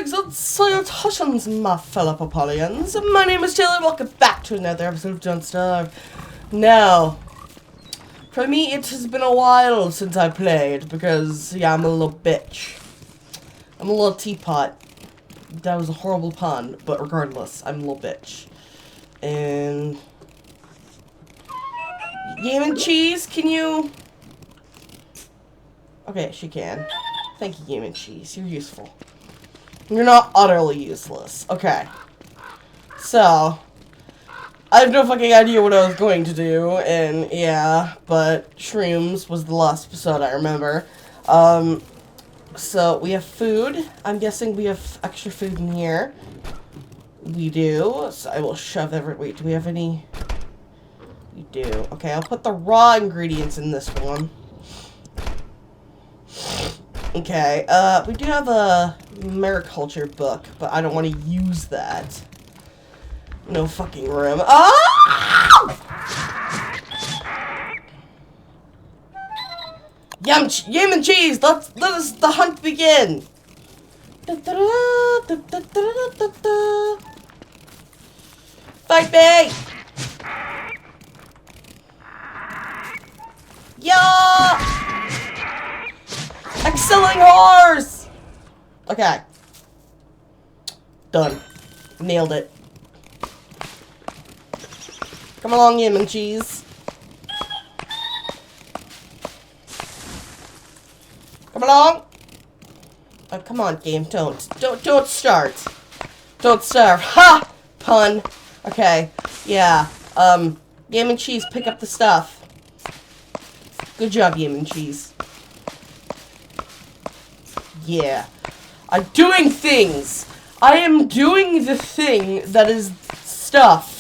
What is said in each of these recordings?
Salutations, my fellow Popolians. My name is Taylor. Welcome back to another episode of Don't Starve. Now, for me, it has been a while since I played because, yeah, I'm a little bitch. I'm a little teapot. That was a horrible pun, but regardless, I'm a little bitch. And Game and Cheese, can you? Okay, she can. Thank you, Game and Cheese. You're useful. You're not utterly useless. Okay. So, I have no fucking idea what I was going to do, and yeah, but shrooms was the last episode I remember. So we have food. I'm guessing we have extra food in here. We do. So I will shove wait, do we have any? We do. Okay, I'll put the raw ingredients in this one. Okay, we do have a mariculture book, but I don't want to use that. No fucking room. Oh! Yum and cheese! Let us the hunt begin! Fight me! Yeah! Excelling horse! Okay. Done. Nailed it. Come along, Yam and Cheese. Come along. Oh, come on, game. Don't start. Don't starve. Ha! Pun. Okay. Yeah. Yam and Cheese, pick up the stuff. Good job, Yam and Cheese. Yeah. I'm doing things. I am doing the thing that is stuff.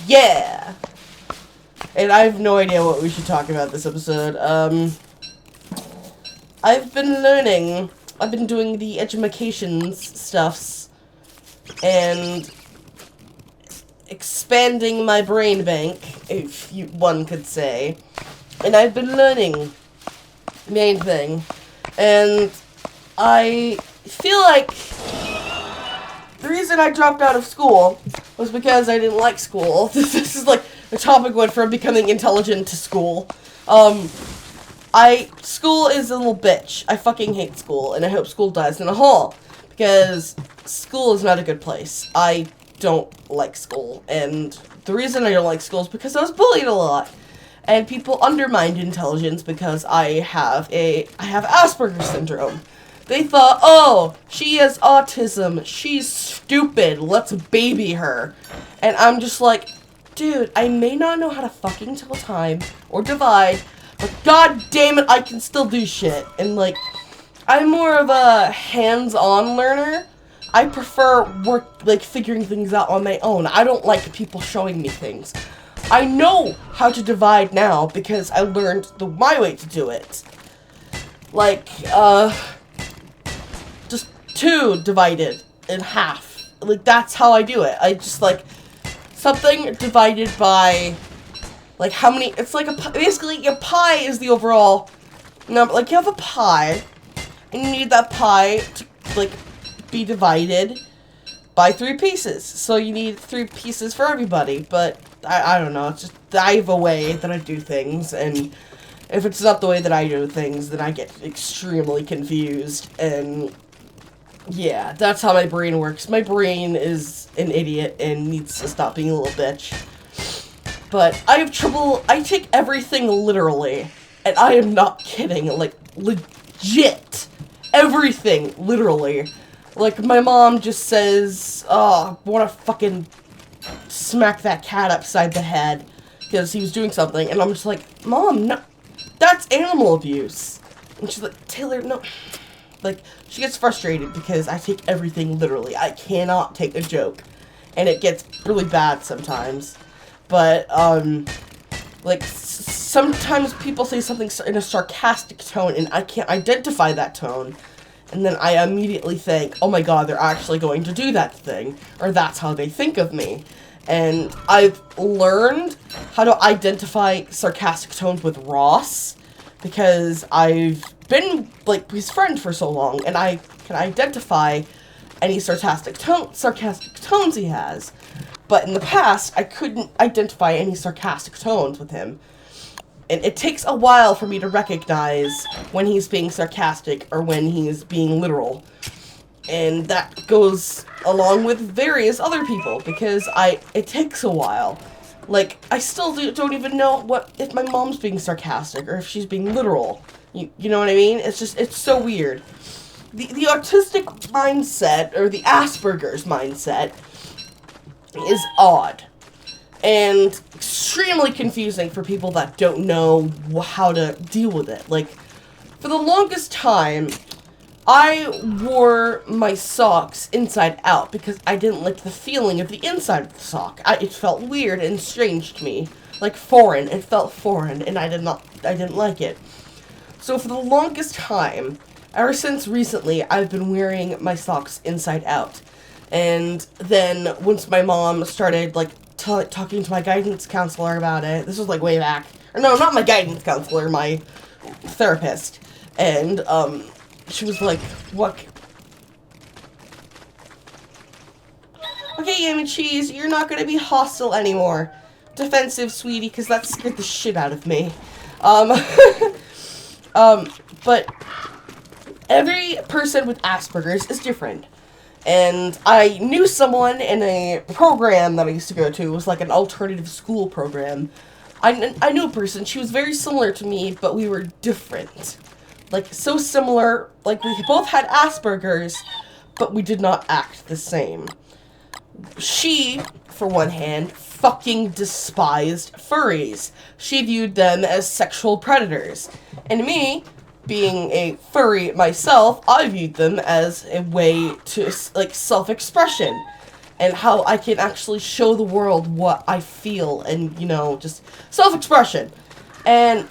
Yeah. And I have no idea what we should talk about this episode. I've been learning. I've been doing the edumacations stuffs and expanding my brain bank, if one could say. And I've been learning main thing. And I feel like the reason I dropped out of school was because I didn't like school. This is like the topic went from becoming intelligent to school. School is a little bitch. I fucking hate school, and I hope school dies in a hole. Because school is not a good place. I don't like school, and the reason I don't like school is because I was bullied a lot. And people undermined intelligence because I have AssBurgers syndrome. They thought, oh, she has autism, she's stupid, let's baby her. And I'm just like, dude, I may not know how to fucking tell time or divide, but god damn it, I can still do shit. And like, I'm more of a hands-on learner. I prefer figuring things out on my own. I don't like people showing me things. I know how to divide now because I learned my way to do it. Like, just 2 divided in half. Like, that's how I do it. I just, like, something divided by, like, how many, it's like basically, your pie is the overall number. Like, you have a pie, and you need that pie to, like, be divided by 3 pieces. So you need 3 pieces for everybody, but I don't know, it's just, I have a way that I do things, and if it's not the way that I do things, then I get extremely confused, and yeah, that's how my brain works. My brain is an idiot and needs to stop being a little bitch. But I have trouble, I take everything literally, and I am not kidding, like, legit. Everything, literally. Like, my mom just says, oh, I wanna fucking smack that cat upside the head because he was doing something, and I'm just like, Mom, no, that's animal abuse. And she's like, Taylor, no. Like, she gets frustrated because I take everything literally. I cannot take a joke, and it gets really bad sometimes. But like, sometimes people say something in a sarcastic tone, and I can't identify that tone. And then I immediately think, oh my god, they're actually going to do that thing. Or that's how they think of me. And I've learned how to identify sarcastic tones with Ross. Because I've been, like, his friend for so long. And I can identify any sarcastic tones he has. But in the past, I couldn't identify any sarcastic tones with him. And it takes a while for me to recognize when he's being sarcastic or when he's being literal. And that goes along with various other people, because it takes a while. Like, I still don't even know if my mom's being sarcastic or if she's being literal. You know what I mean? It's so weird. The autistic mindset, or the AssBurgers mindset, is odd. And extremely confusing for people that don't know how to deal with it. Like, for the longest time, I wore my socks inside out because I didn't like the feeling of the inside of the sock. It felt weird and strange to me. Like foreign. It felt foreign, and I didn't like it. So for the longest time, ever since recently, I've been wearing my socks inside out. And then once my mom started, like, talking to my guidance counselor about it, this was, like, way back. Or no, not my guidance counselor, my therapist. And, she was like, what? Okay, Yam and Cheese, you're not gonna be hostile anymore. Defensive, sweetie, because that scared the shit out of me. But every person with Asperger's is different. And I knew someone in a program that I used to go to. It was like an alternative school program. I knew a person. She was very similar to me, but we were different. Like, so similar. Like, we both had Asperger's, but we did not act the same. She, for one hand, fucking despised furries. She viewed them as sexual predators. And me, being a furry myself, I viewed them as a way to, like, self-expression. And how I can actually show the world what I feel and, you know, just self-expression. And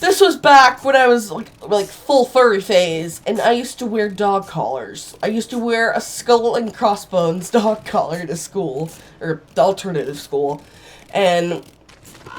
this was back when I was, like full furry phase, and I used to wear dog collars. I used to wear a skull and crossbones dog collar to school, or the alternative school. And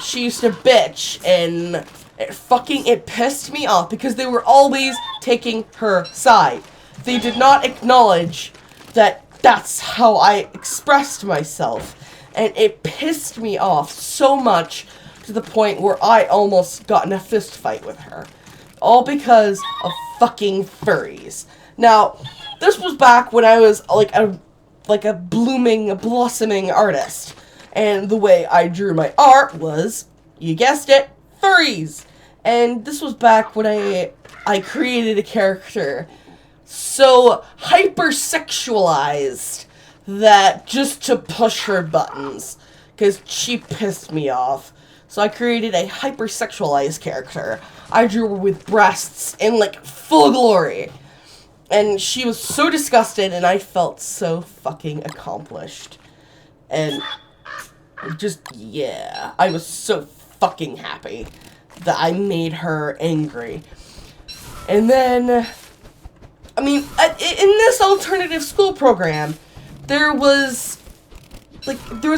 she used to bitch, and it pissed me off because they were always taking her side. They did not acknowledge that that's how I expressed myself. And it pissed me off so much to the point where I almost got in a fist fight with her. All because of fucking furries. Now, this was back when I was like a blossoming artist. And the way I drew my art was, you guessed it, furries. And this was back when I created a character so hypersexualized that just to push her buttons, because she pissed me off. So I created a hypersexualized character. I drew her with breasts in, like, full glory. And she was so disgusted, and I felt so fucking accomplished. And just, yeah, I was so fucking happy that I made her angry. And then, I mean, in this alternative school program, there was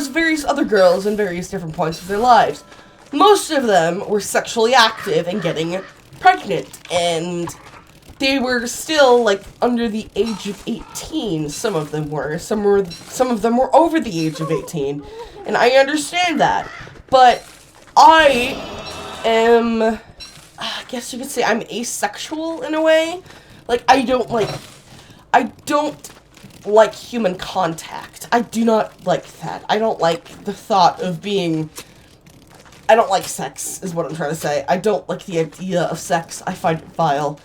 various other girls in various different points of their lives. Most of them were sexually active and getting pregnant, and they were still, like, under the age of 18. Some of them were. Some of them were over the age of 18, and I understand that. But I am, I guess you could say I'm asexual in a way. Like, I don't like human contact. I do not like that. I don't like the thought of I don't like sex, is what I'm trying to say. I don't like the idea of sex. I find it vile.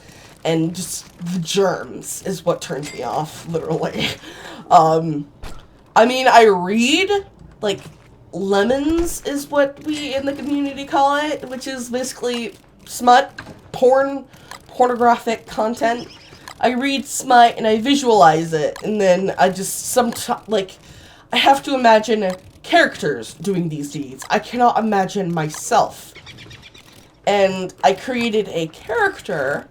And just the germs is what turns me off, literally. I mean, I read, like, lemons is what we in the community call it, which is basically smut, pornographic content. I read smut and I visualize it, and then I just I have to imagine characters doing these deeds. I cannot imagine myself. And I created a character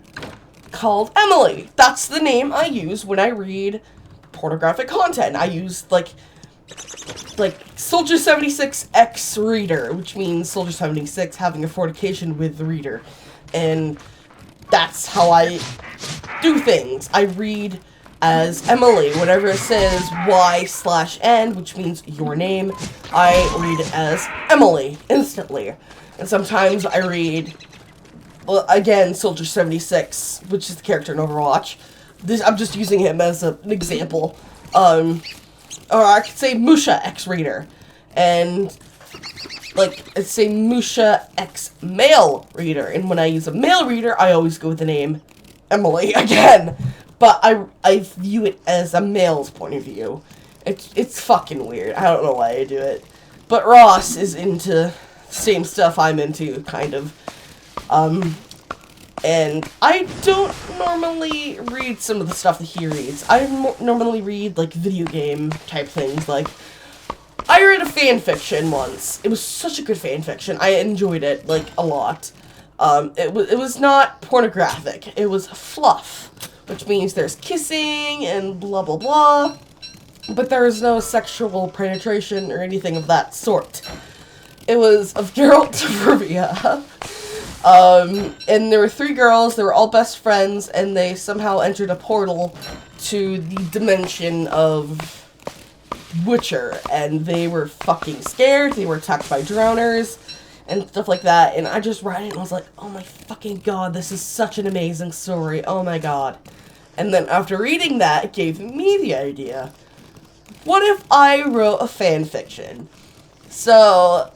called Emily. That's the name I use when I read pornographic content. I use, like Soldier 76X Reader, which means Soldier 76 having a fornication with the reader. And that's how I do things. I read as Emily. Whenever it says Y/N, which means your name, I read it as Emily instantly. And sometimes I read, well, again, Soldier 76, which is the character in Overwatch. I'm just using him as an example. Or I could say Musha X Reader. And, like, it's say Musha X Male Reader. And when I use a male reader, I always go with the name Emily again. But I view it as a male's point of view. It's fucking weird. I don't know why I do it. But Ross is into the same stuff I'm into, kind of. And I don't normally read some of the stuff that he reads. I normally read, like, video game type things. Like, I read a fan fiction once. It was such a good fan fiction. I enjoyed it, like, a lot. It was not pornographic. It was fluff, which means there's kissing and blah, blah, blah. But there was no sexual penetration or anything of that sort. It was of Geralt to Rivia. And there were 3 girls, they were all best friends, and they somehow entered a portal to the dimension of Witcher, and they were fucking scared, they were attacked by drowners, and stuff like that, and I just read it and I was like, oh my fucking god, this is such an amazing story, oh my god. And then after reading that, it gave me the idea, what if I wrote a fan fiction? So,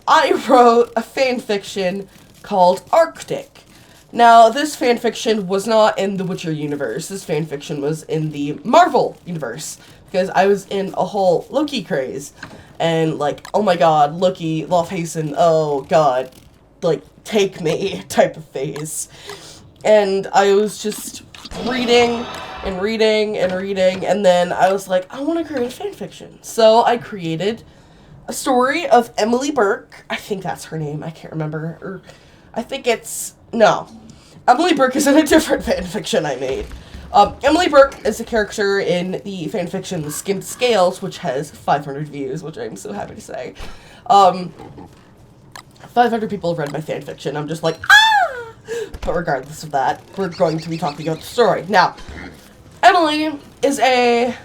I wrote a fan fiction called Arctic. Now, this fanfiction was not in the Witcher universe. This fanfiction was in the Marvel universe. Because I was in a whole Loki craze. And, like, oh my god, Loki, Lofhasten, oh god, like, take me type of phase. And I was just reading and reading and reading. And then I was like, I want to create a fanfiction. So I created a story of Emily Burke. I think that's her name. I can't remember. Or I think it's... No. Emily Burke is in a different fanfiction I made. Emily Burke is a character in the fanfiction The Skinned Scales, which has 500 views, which I'm so happy to say. 500 people have read my fanfiction. I'm just like, ah! But regardless of that, we're going to be talking about the story. Now, Emily is a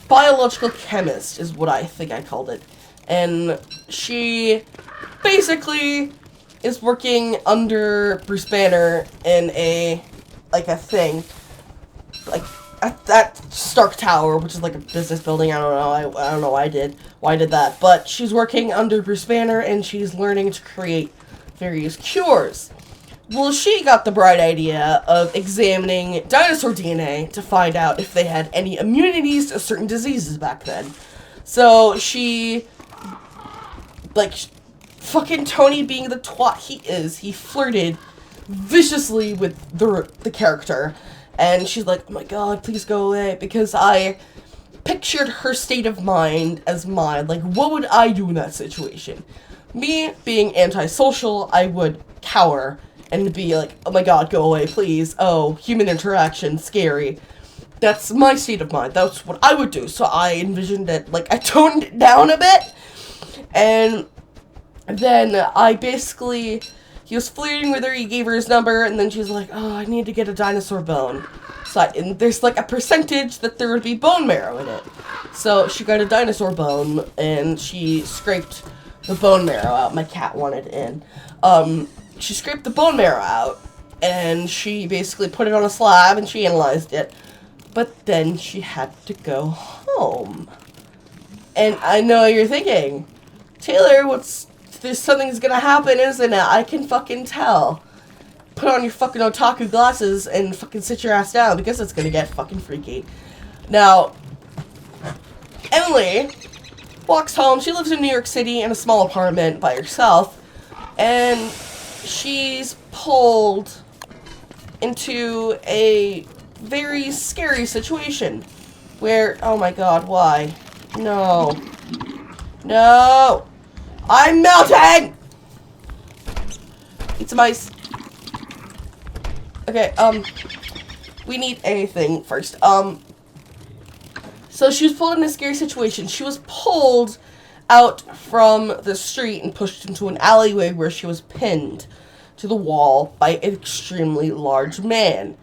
biological chemist, is what I think I called it. And she basically is working under Bruce Banner in a thing, like, at that Stark Tower, which is like a business building. I don't know why I did that, but she's working under Bruce Banner, and she's learning to create various cures. Well, she got the bright idea of examining dinosaur DNA to find out if they had any immunities to certain diseases back then. So she, like, fucking Tony being the twat he is, he flirted viciously with the character. And she's like, oh my god, please go away. Because I pictured her state of mind as mine. Like, what would I do in that situation? Me, being antisocial, I would cower and be like, oh my god, go away, please. Oh, human interaction, scary. That's my state of mind. That's what I would do. So I envisioned it, like, I toned it down a bit. And then I basically... He was flirting with her, he gave her his number, and then she's like, oh, I need to get a dinosaur bone. So and there's like a percentage that there would be bone marrow in it. So she got a dinosaur bone, and she scraped the bone marrow out. My cat wanted in. She scraped the bone marrow out, and she basically put it on a slab, and she analyzed it. But then she had to go home. And I know you're thinking, Taylor, there's something's gonna happen, isn't it? I can fucking tell. Put on your fucking otaku glasses and fucking sit your ass down, because it's gonna get fucking freaky. Now, Emily walks home. She lives in New York City in a small apartment by herself, and she's pulled into a very scary situation where, oh my god, why? No. No! I'm melting! Eat some ice. Okay, we need a thing first. So she was pulled in a scary situation. She was pulled out from the street and pushed into an alleyway where she was pinned. to the wall by an extremely large man.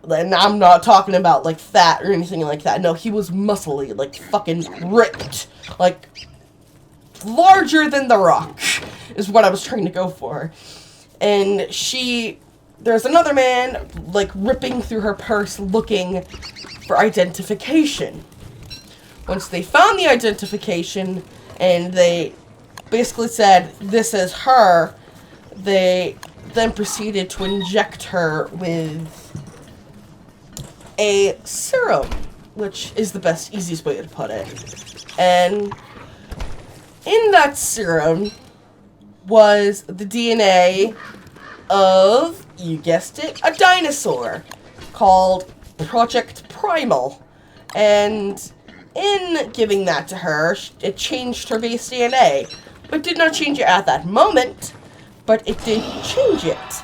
And I'm not talking about, like, fat or anything like that. No, he was muscly, like, fucking ripped. Like, larger than The Rock is what I was trying to go for. And there's another man, like, ripping through her purse looking for identification. Once they found the identification and they basically said, this is her, they then proceeded to inject her with a serum, which is the easiest way to put it. And in that serum was the DNA of, you guessed it, a dinosaur called Project Primal. And in giving that to her, it changed her base DNA. But did not change it at that moment, but it did change it.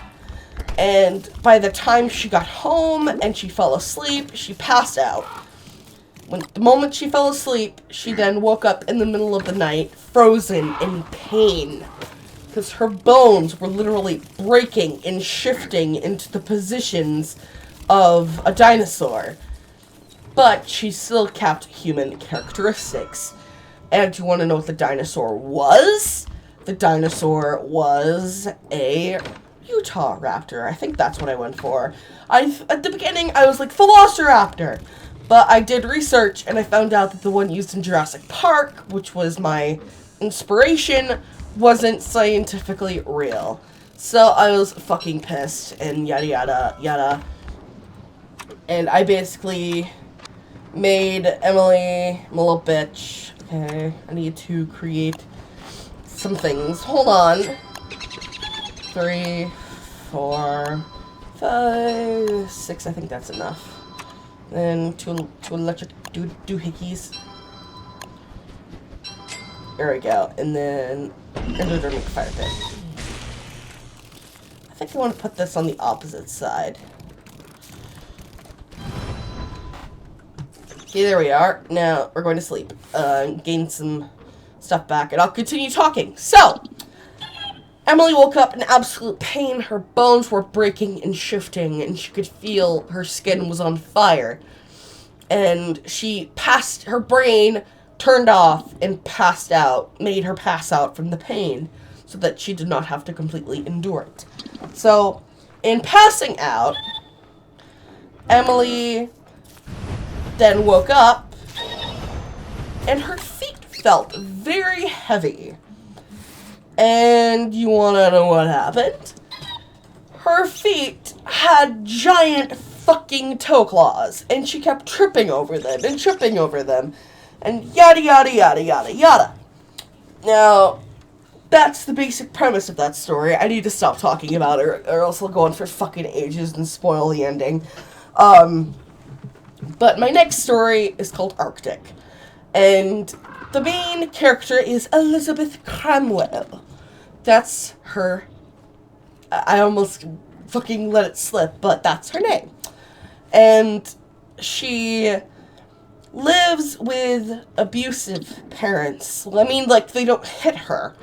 And by the time she got home and she fell asleep, she passed out. The moment she fell asleep, she then woke up in the middle of the night, frozen in pain. Because her bones were literally breaking and shifting into the positions of a dinosaur. But she still kept human characteristics. And you want to know what the dinosaur was? The dinosaur was a Utah raptor. I think that's what I went for. At the beginning, I was like, Velociraptor. But I did research, and I found out that the one used in Jurassic Park, which was my inspiration, wasn't scientifically real. So I was fucking pissed, and yada yada yada. And I basically made Emily my little bitch. Okay, I need to create some things. Hold on. 3, 4, 5, 6. I think that's enough. Then two electric doohickeys. There we go. And then endodermic fire pit. I think I want to put this on the opposite side. Okay, there we are. Now we're going to sleep. Gain some stuff back, and I'll continue talking. So, Emily woke up in absolute pain. Her bones were breaking and shifting, and she could feel her skin was on fire. And her brain turned off and passed out, made her pass out from the pain, so that she did not have to completely endure it. So, in passing out, Emily then woke up, and her feet felt very heavy. And you want to know what happened? Her feet had giant fucking toe claws, and she kept tripping over them, and yada yada yada yada yada. Now, that's the basic premise of that story. I need to stop talking about it, or else I'll go on for fucking ages and spoil the ending. But my next story is called Arctic, and the main character is Elizabeth Cramwell. That's her. I almost fucking let it slip, but that's her name. And she lives with abusive parents. I mean, like, they don't hit her,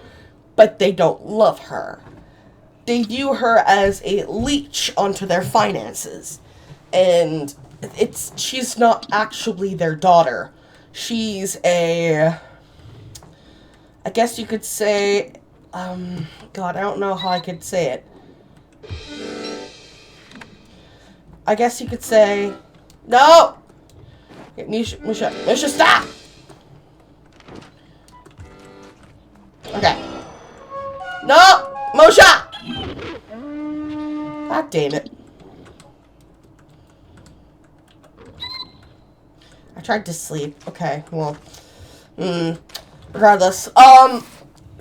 but they don't love her. They view her as a leech onto their finances. And she's not actually their daughter. She's I guess you could say, God, I don't know how I could say it. I guess you could say, no! Misha, stop! Okay. No! Mosha! God damn it. I tried to sleep. Okay, well. Regardless.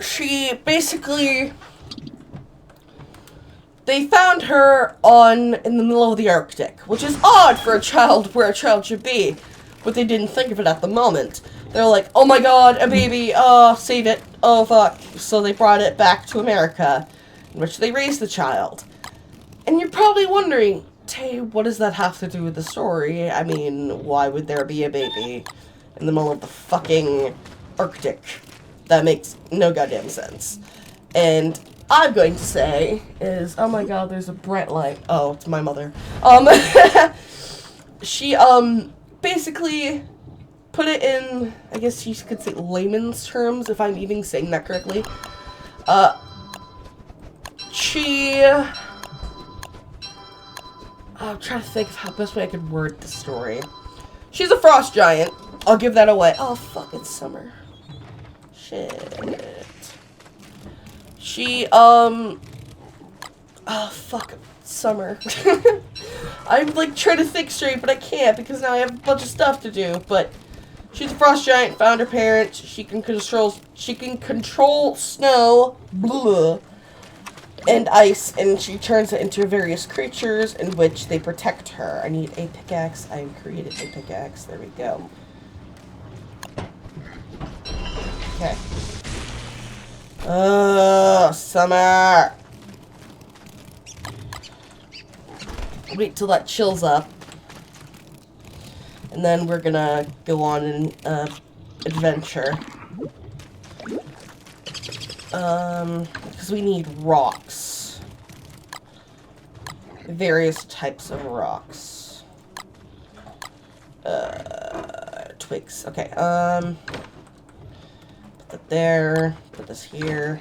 She basically... They found her in the middle of the Arctic, which is odd for where a child should be, but they didn't think of it at the moment. They're like, oh my god, a baby, oh, save it, oh fuck. So they brought it back to America, in which they raised the child. And you're probably wondering, Tay, what does that have to do with the story? I mean, why would there be a baby in the middle of the fucking Arctic? That makes no goddamn sense. And I'm going to say is, oh my god, there's a bright light. Oh, it's my mother. She, basically put it in, I guess you could say layman's terms, if I'm even saying that correctly. I'm trying to think of how best way I could word the story. She's a frost giant. I'll give that away. Oh, fuck, it's summer. Shit. She, oh, fuck, summer. I'm, like, trying to think straight, but I can't because now I have a bunch of stuff to do, but she's a frost giant, found her parents. She can control snow, blah, and ice, and she turns it into various creatures in which they protect her. I need a pickaxe. I created a pickaxe. There we go. Okay. Summer. Wait till that chills up. And then we're gonna go on an adventure. Because we need rocks. Various types of rocks. Twigs. Okay, put that there. Put this here.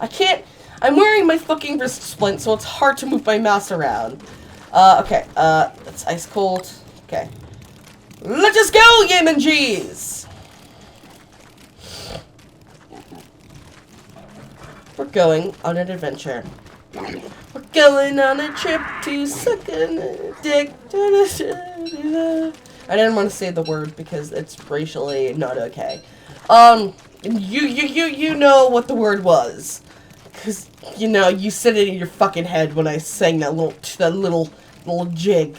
Okay. I'm wearing my fucking wrist splint, so it's hard to move my mouse around. Okay, that's ice cold. Okay. Let us go, Yemen G's! We're going on an adventure. We're going on a trip to suck a dick. I didn't want to say the word because it's racially not okay. You know what the word was. Because, you know, you said it in your fucking head when I sang that little jig.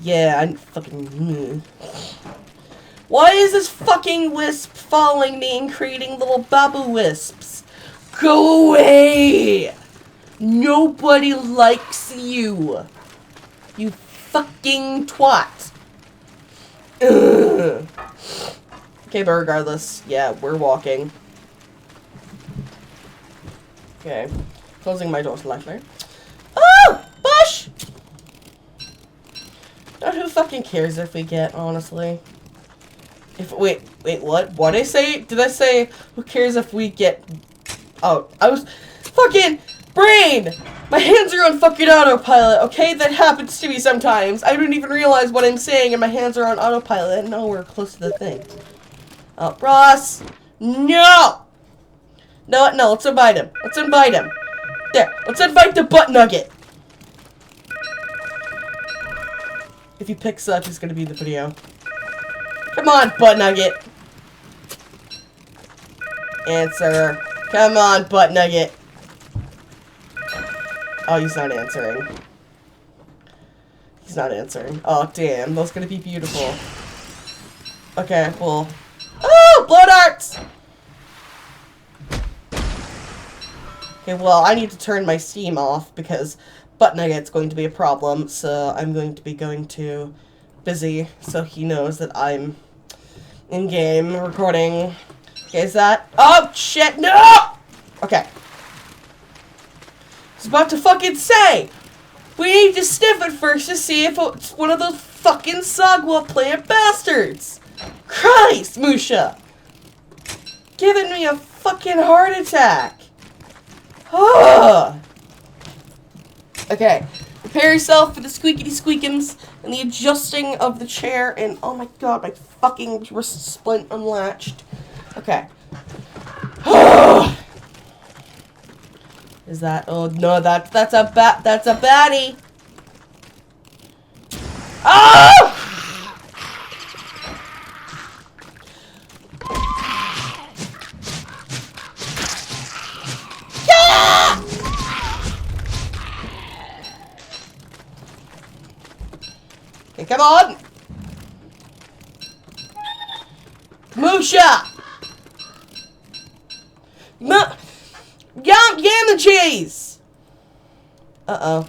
Yeah, I'm fucking... Why is this fucking wisp following me and creating little babu wisps? Go away! Nobody likes you. You fucking twat. Ugh. Okay, but regardless, yeah, we're walking. Okay, closing my door slightly. Oh! Bush! Now, who fucking cares if we get, honestly? Wait, what? What did I say? Did I say, who cares if we get... Oh, I was... Fucking... Brain! My hands are on fucking autopilot, okay? That happens to me sometimes. I don't even realize what I'm saying and my hands are on autopilot. And no, we're close to the thing. Oh, Ross! No! No, let's invite him. Let's invite him. There, let's invite the butt nugget. If he picks up, he's gonna be in the video. Come on, butt nugget. Answer. Come on, butt nugget. Oh, he's not answering. He's not answering. Oh, damn. That's gonna be beautiful. Okay, well. Oh, blow darts! Okay, well, I need to turn my Steam off because butt nugget's going to be a problem, so I'm going to be going to busy so he knows that I'm in-game recording. Okay, is that? Oh, shit, no! Okay. I was about to fucking say, we need to sniff it first to see if it's one of those fucking Sagwa plant bastards. Christ, Musha. Giving me a fucking heart attack. Okay, prepare yourself for the squeakity squeakums and the adjusting of the chair and oh my god, my fucking wrist splint unlatched. Okay. Is that? Oh no, that's a baddie. Oh! Okay, come on! Musha! Yam the cheese! Uh-oh.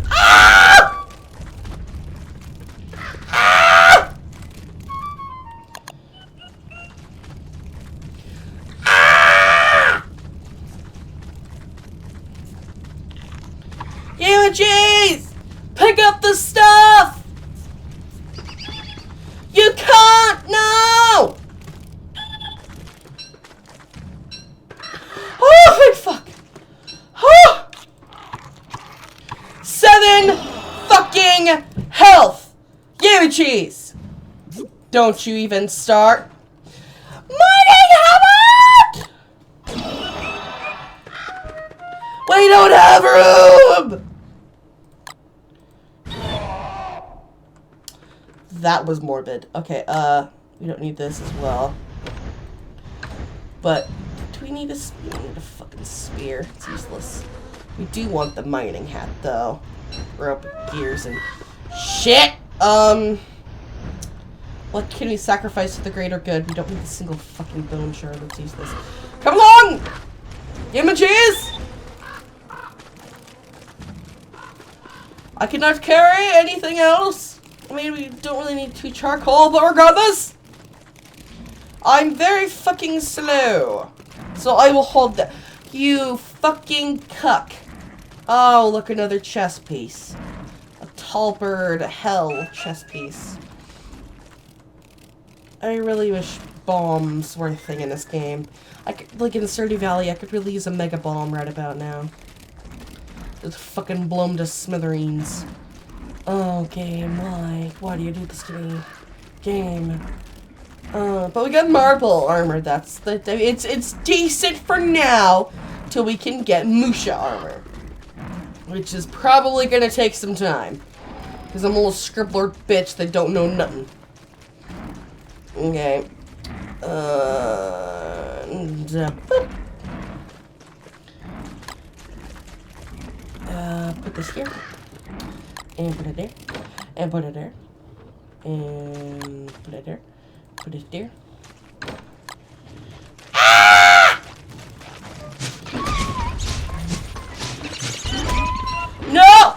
Ah! Ah! Ah! 7 fucking health! Give me cheese! Don't you even start. Mining Habit! We don't have room! That was morbid. Okay, we don't need this as well. But, do we need a spear? We need a fucking spear. It's useless. We do want the mining hat, though. Rope, gears, and shit! What can we sacrifice for the greater good? We don't need a single fucking bone shard. Let's use this. Come along! Give me cheese! I cannot carry anything else. I mean, we don't really need 2 charcoal, but regardless, I'm very fucking slow. So I will hold that. You fucking cuck. Oh, look, another chest piece. A tall bird hell chest piece. I really wish bombs were a thing in this game. I could, like in Stardew Valley, I could really use a mega bomb right about now. Just fucking blow them to smithereens. Oh, game, why? Why do you do this to me? Game. But we got marble armor. That's the. It's decent for now, till we can get Musha armor, which is probably gonna take some time, because I'm a little scribbler bitch that don't know nothing. Okay. Put this here. And put it there. And put it there. And put it there. Put it there. Ah! No!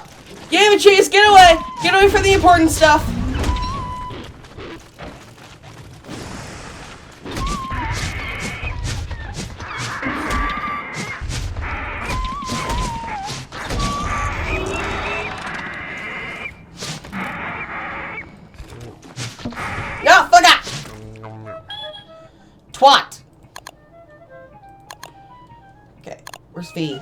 Game of cheese, get away! Get away from the important stuff! No, fuck up! Twat! Okay, where's V?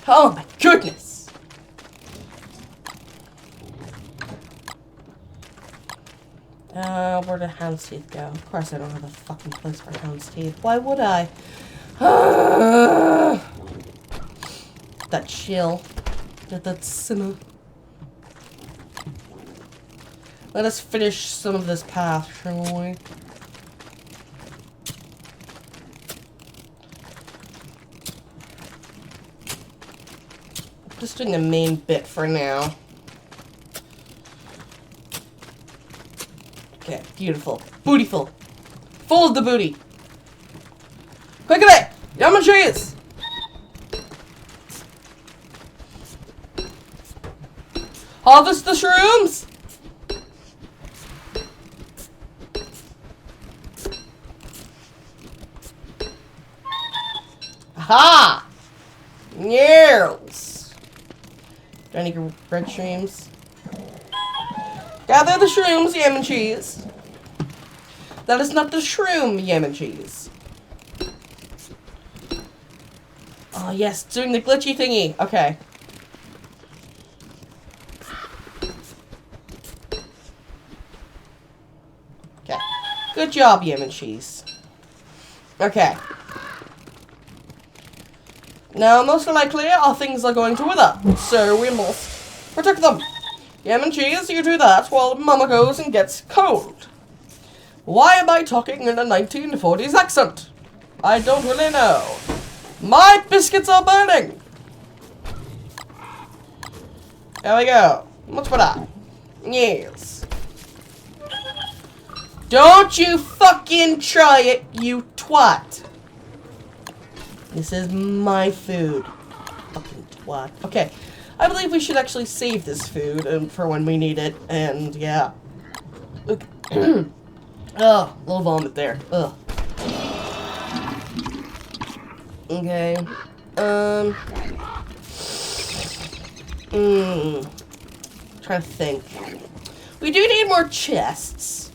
Oh my goodness! Where did Hound's Teeth go? Of course I don't have a fucking place for Hound's Teeth. Why would I? That chill. That simmer. Let us finish some of this path, shall we? Just doing the main bit for now. Okay, beautiful. Bootyful. Full of the booty. Quick away! Yama trees! Harvest the shrooms! Aha! Yes! Do I need red shrooms? Gather the shrooms, yam and cheese. That is not the shroom, yam and cheese. Oh yes, doing the glitchy thingy. Okay. Okay. Good job, yam and cheese. Okay. Now, most likely, our things are going to wither, so we must protect them. Yam and cheese, you do that while Mama goes and gets cold. Why am I talking in a 1940s accent? I don't really know. My biscuits are burning. There we go. Much better. Yes. Don't you fucking try it, you twat. This is my food. Fucking twat. Okay. I believe we should actually save this food for when we need it. And yeah. Look. Oh, a little vomit there. Ugh. Okay. Trying to think. We do need more chests.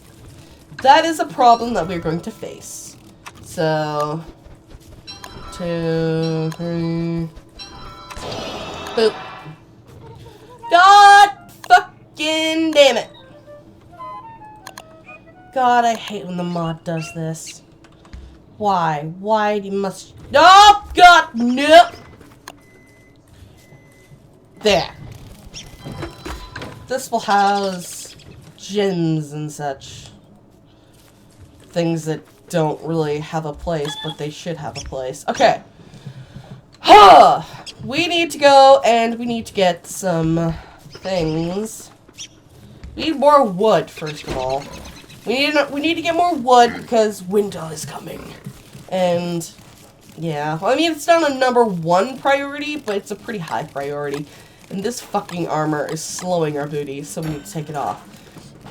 That is a problem that we're going to face. So 2, 3. Boop. God fucking damn it. God, I hate when the mod does this. Why? Why do you must... Oh, God, no! There. This will house gems and such. Things that don't really have a place, but they should have a place. Okay. Huh! We need to go and we need to get some things. We need more wood, first of all. We need to get more wood because winter is coming. And yeah, well, I mean, it's not a #1 priority, but it's a pretty high priority. And this fucking armor is slowing our booty, so we need to take it off.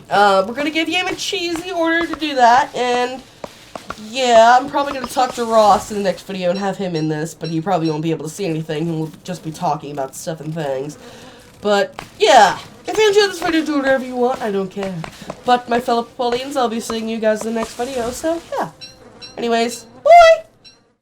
We're gonna give Yam a cheesy order to do that, and yeah, I'm probably gonna talk to Ross in the next video and have him in this, but he probably won't be able to see anything, and we'll just be talking about stuff and things. But yeah, if you enjoyed this video, do whatever you want, I don't care. But my fellow Paulians, I'll be seeing you guys in the next video, so yeah. Anyways,